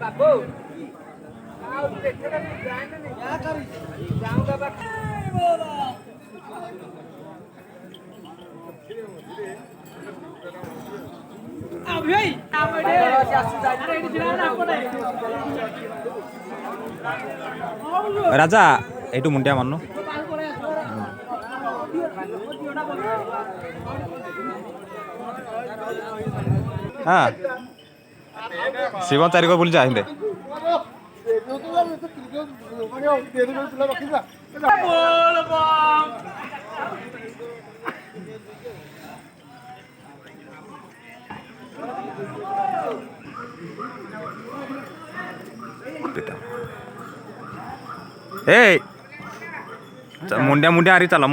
बाबू क्या करी जाऊंगा बस राजा এইটো মুণ্টিয়া মানুহ হ্যাঁ শিবন চারিক বলি যা হিন্দে ए मुंड्या मुंड्या आरी चला